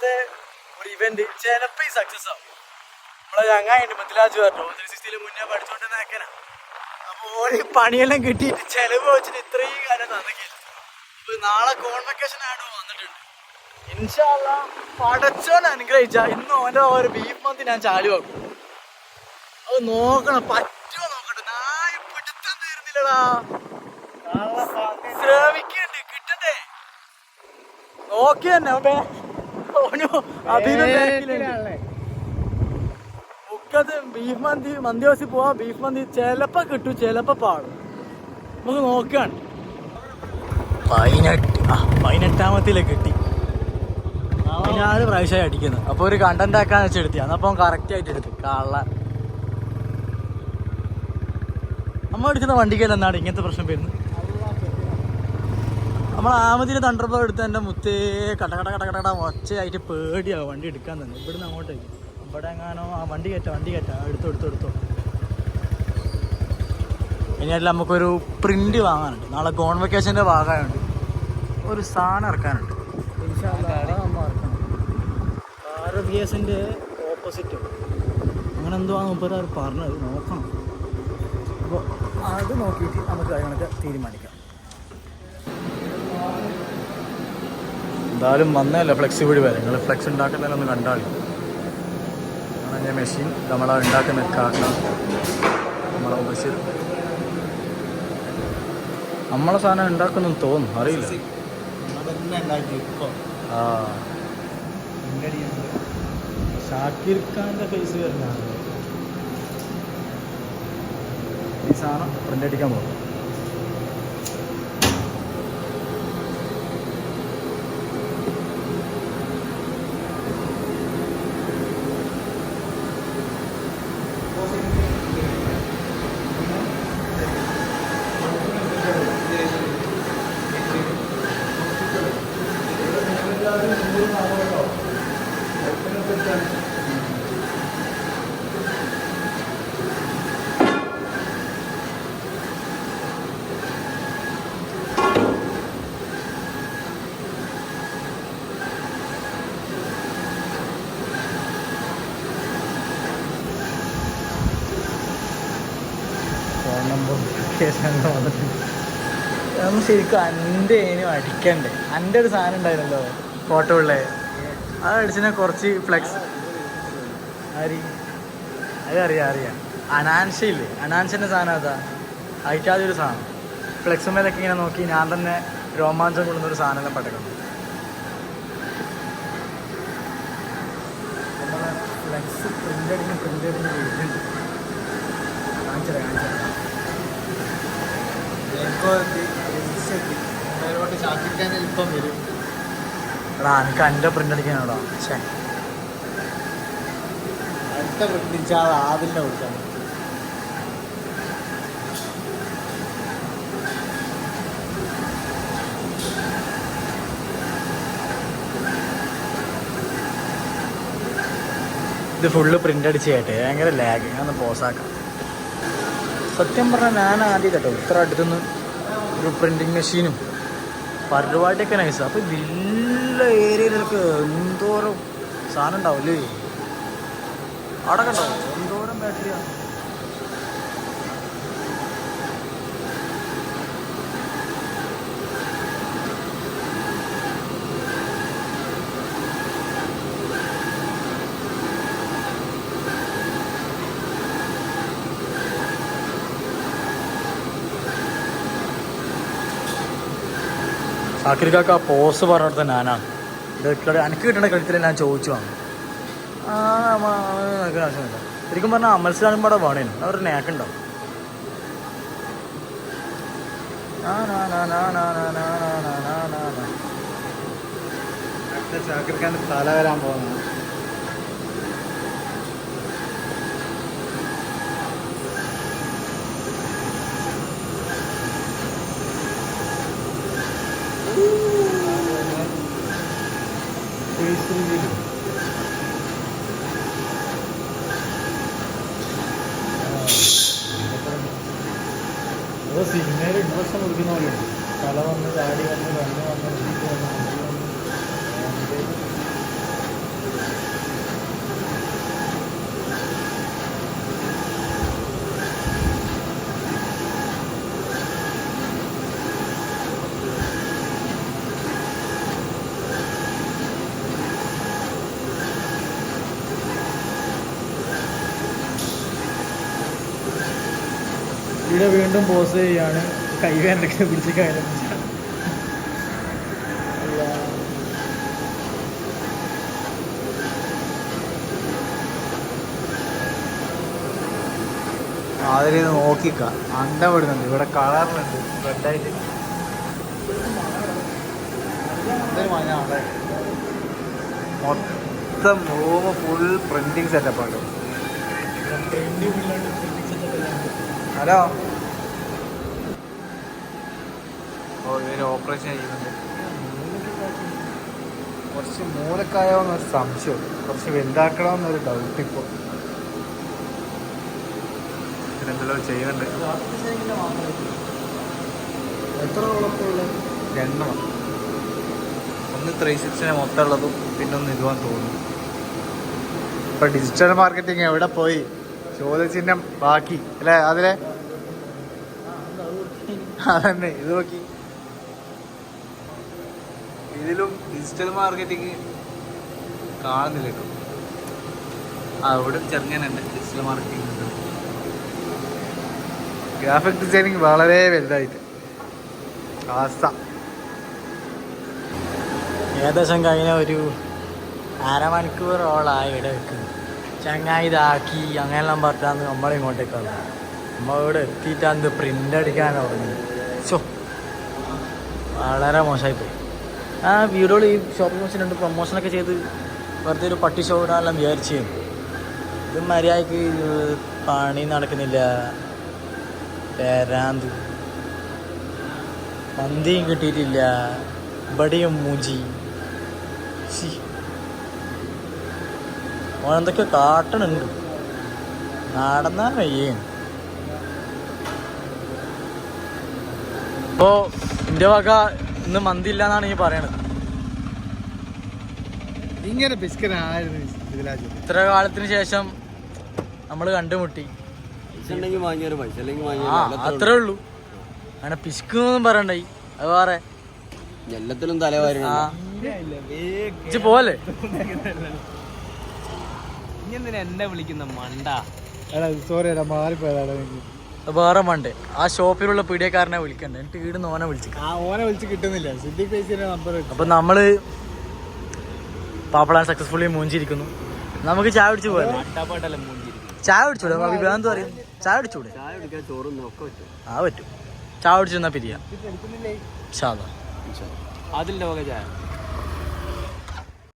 ഇന്നത്തെ ഒരു ഇവന്റ് ചിലപ്പോൾ ഈ സക്സസ് ആവും. നമ്മളെ ചങ്ങായിണ്ട് പത്തിലാജ് പറഞ്ഞു 360 മുന്നേ പഠിച്ചോണ്ട് നേക്കനാ. അപ്പോൾ ഓരോ പണിയെല്ലാം കിട്ടിയിട്ട് ചിലവ് വെച്ചിട്ട് ഇത്രയും കാലം തന്നിക്കില്ല. അപ്പോൾ നാളെ കോൺവെക്കേഷൻ ആയിട്ട് വന്നിട്ടുണ്ട്. ഇൻഷാ അല്ലാഹ് പടച്ചോൻ അനുഗ്രഹിച്ചാ ഇന്ന് ഓൻ്റെ ഒരു ബീഫ് മന്തി ഞാൻ ചാലുവാക്കും. അത് നോക്കണം, പറ്റുമോ നോക്കട്ടെ. നായ പിടുത്തം തീർന്നില്ലടാ, ശ്രമിക്കണ്ട് കിട്ടണ്ടേ നോക്കി തന്നെ മുക്കത്ത് ബീഫ് മന്തി ഹൗസിൽ പോവാ. ബീഫ് മന്തി ചിലപ്പോ കിട്ടും, ചിലപ്പോ പാടും. നമുക്ക് നോക്കാണ്. 18ാമത്തിലേക്ക് കിട്ടി. 16 പ്രാവശ്യമായി അടിക്കുന്നത്. അപ്പോൾ ഒരു കണ്ടന്റ് ആക്കാന്ന് വെച്ചെടുത്തി. അന്നപ്പം കറക്റ്റ് ആയിട്ട് എടുത്ത് കള്ള നമ്മൾ എടുക്കുന്ന വണ്ടിക്കല്ല എന്നാണ് ഇങ്ങനത്തെ പ്രശ്നം വരുന്നത്. നമ്മൾ ആമതിന് തണ്ടർബോ എടുത്ത് എൻ്റെ മുത്തേ കട ഒച്ചയായിട്ട് പേടിയാവും വണ്ടി എടുക്കാൻ തന്നെ. ഇവിടുന്ന് അങ്ങോട്ടേക്ക് ഇവിടെ എങ്ങാനോ ആ വണ്ടി കയറ്റാം എടുത്തോ. ഇനിയല്ല നമുക്കൊരു പ്രിന്റ് വാങ്ങാനുണ്ട്. നാളെ കോൺവെക്കേഷൻ്റെ ഭാഗമായുണ്ട്. ഒരു സാധനം ഇറക്കാനുണ്ട്. RBSൻ്റെ ഓപ്പോസിറ്റ് അങ്ങനെ എന്തോ ആണ് മുമ്പ് പറഞ്ഞത്. നോക്കണം. അപ്പോൾ അത് നോക്കിയിട്ട് നമുക്ക് കാര്യങ്ങളൊക്കെ തീരുമാനിക്കാം. എന്തായാലും വന്നതല്ല ഫ്ലെക്സ് വീട് വരെ. നിങ്ങൾ ഫ്ലെക്സ് ഉണ്ടാക്കുന്നതിൽ ഒന്ന് കണ്ടാളി. അതാണ് ഞാൻ മെഷീൻ നമ്മളെ ഉണ്ടാക്കുന്ന കാക്ക നമ്മളെ ബഷീർ നമ്മളെ സാധനം ഉണ്ടാക്കുന്നു തോന്നും, അറിയില്ല. ആ ഷാക്കിർ ഖാൻ്റെ ഫേസ് വരുന്നതാണ് ഈ സാധനം പ്രിൻ്റ് അടിക്കാൻ പോകും. നമ്മൾ ശരിക്കും എൻ്റെ അടിക്കണ്ടേ. എൻ്റെ ഒരു സാധനം ഉണ്ടായിരുന്നല്ലോ ഫോട്ടോ ഉള്ളേ, അത് അടിച്ചിനെ കുറച്ച് ഫ്ലെക്സ് അതറിയാം. അനാൻഷയില്ലേ, അനാൻഷൻ്റെ സാധനം അതാ അയക്കാതൊരു സാധനം. ഫ്ലെക്സ് മേലൊക്കെ ഇങ്ങനെ നോക്കി ഞാൻ തന്നെ രോമാഞ്ചം കൊള്ളുന്നൊരു സാധനം പടക്കണം. നമ്മളെ ഫ്ലെക്സ് പ്രിൻ്റ് അടിഞ്ഞ് വീഴുന്നുണ്ട്. കാണിച്ചത് ഇപ്പം വരും. എടാ എനിക്ക് എൻ്റെ പ്രിൻ്റ് അടിക്കാനോടാ. പക്ഷേ അടുത്ത പ്രിൻ്റ് അടിച്ചാൽ ആദിലിനെ വിളിക്കാൻ പറ്റും. ഇത് ഫുള്ള് പ്രിൻ്റ് അടിച്ച് കേട്ടെ ഭയങ്കര ലാഗ്. ഞാനൊന്ന് പോസാക്കാം. സത്യം പറഞ്ഞാൽ ഞാൻ ആദ്യം കേട്ടോ ഇത്ര അടുത്തുനിന്ന് ഒരു പ്രിൻറ്റിങ് മെഷീനും പരിപാടിയൊക്കെ നൈസ്. അപ്പോൾ വലിയ ഏരിയയിലൊക്കെ എന്തോരം സാധനം ഉണ്ടാവില്ലേ. അവിടെ കണ്ടോ എന്തോരം ബാറ്ററിയാണ്. ഷാക്കിർക്കാക്ക് ആ പോസ് പറഞ്ഞിടത്ത് ഞാനാണ്. ഇത് എനിക്ക് കിട്ടേണ്ട കഴുത്തിൽ ഞാൻ ചോദിച്ചു വാങ്ങും. ആവശ്യമില്ല. ശരിക്കും പറഞ്ഞാൽ അമൽസിലാനും പാടെ വേണേനും അവരുടെ നേക്കുണ്ടാവും. ഷാക്കിർഖാൻ്റെ തല വരാൻ പോകുന്നത്. സിഗ്നൽ ഇൻവെർഷൻ കൊടുക്കുന്ന പോലെയുണ്ട്. തല വന്ന് ചാടി വന്ന് കണ്ണ് വന്ന് വീഡിയോ വീണ്ടും പോസ് ചെയ്യാണ്. കൈവേനൊക്കെ പിടിച്ച് കാര്യം അതിൽ നോക്കിക്ക അണ്ടം വിടുന്നുണ്ട്. ഇവിടെ കളറിലുണ്ട് റെഡായിട്ട്. മൊത്തം റൂമ് ഫുൾ പ്രിന്റിങ് സെറ്റപ്പാണ്. ഹലോ, ഓ ഇവര് ഓപ്പറേഷൻ ചെയ്യുന്നുണ്ട്. കുറച്ച് മൂലക്കായോന്നൊരു സംശയം, കുറച്ച് വലുതാക്കണമെന്നൊരു ഡൗട്ട് ഇപ്പോൾ. എന്തെല്ലാം ചെയ്യുന്നുണ്ട്. എത്ര കുഴപ്പമുള്ളത്? രണ്ടെണ്ണം. ഒന്ന് 360 മൊത്തം ഉള്ളതും പിന്നെ ഒന്ന് ഇതുവാന്ന് തോന്നുന്നു. ഇപ്പൊ ഡിജിറ്റൽ മാർക്കറ്റിംഗ് എവിടെ പോയി? ചോദ്യചിഹ്നം ബാക്കി അല്ലേ? അതിലെ അതന്നെ ഇത് നോക്കി. ഇതിലും ഡിജിറ്റൽ മാർക്കറ്റിംഗ് കാണുന്നില്ല കേട്ടോ. അവിടെ ചെറുങ്ങനുണ്ട് ഡിജിറ്റൽ മാർക്കറ്റിംഗ്. ഗ്രാഫിക് ഡിസൈനിങ് വളരെ വലുതായിട്ട് അവസ്ഥ. ഏകദേശം കഴിഞ്ഞ ഒരു അരമണിക്കൂറോളായി ഇവിടെ വെക്കുന്നു. ചങ്ങായി ഇതാക്കി അങ്ങനെല്ലാം പറഞ്ഞാന്ന് നമ്മളിങ്ങോട്ടേക്ക് വന്നു. നമ്മളിവിടെ എത്തിയിട്ടാന്ന് പ്രിൻ്റ് അടിക്കാനാണ് പറഞ്ഞത്. സോ വളരെ മോശമായിപ്പോയി. ആ വീഡിയോയിൽ ഈ ഷോപ്പിംഗ് മോശം പ്രൊമോഷനൊക്കെ ചെയ്ത് വെറുതെ ഒരു പട്ടി ഷോ ഇടാനെല്ലാം വിചാരിച്ചു. ഇത് മര്യാദയ്ക്ക് പണി നടക്കുന്നില്ല. പേരാന്ത് മന്തിയും കിട്ടിയിട്ടില്ല. ബടിയും മൂഞ്ചി. ഓനെന്തൊക്കെ കാട്ടണുണ്ട്. നടന്നാ വയ്യേ. ഇപ്പോൾ എൻ്റെ വക ഇന്ന് മന്തി ഇല്ല എന്നാണ് ഈ പറയണത്. ഇങ്ങനെ പിസ്കനായിരുന്നു ഇത്ര കാലത്തിന് ശേഷം നമ്മൾ കണ്ടുമുട്ടി. അത്രേ ഉള്ളൂ. അങ്ങനെ പിശുക്കൊന്നും പറയണ്ടായി. അത് വേറെ എല്ലാത്തിലും തലവാരി പോലെ എന്നെ വിളിക്കുന്ന മണ്ട. സോറി മാറിപ്പോയതാണ്. വേറെ മണ്ടേ ആ ഷോപ്പിലുള്ള പീഡിയക്കാരനെ വിളിക്കണ്ടേ. എന്നിട്ട് വീട് ഓനെ വിളിച്ചു. ഓനെ വിളിച്ച് കിട്ടുന്നില്ല. സിദ്ദിഖ് പൈസയുടെ നമ്പർ. അപ്പൊ നമ്മള് പാപ്പളാൻ സക്സസ്ഫുള്ളി മൂഞ്ചിരിക്കുന്നു. നമുക്ക് ചായ പിടിച്ചു പോയല്ലേ? ചായ പിടിച്ചൂടെ? എന്ത് പറയും? ചായ പിടിച്ചൂടെ? ആ പറ്റും. ചായ പിടിച്ചു തന്നാ പിരിയാ. അതിന്റെ വക ചായ.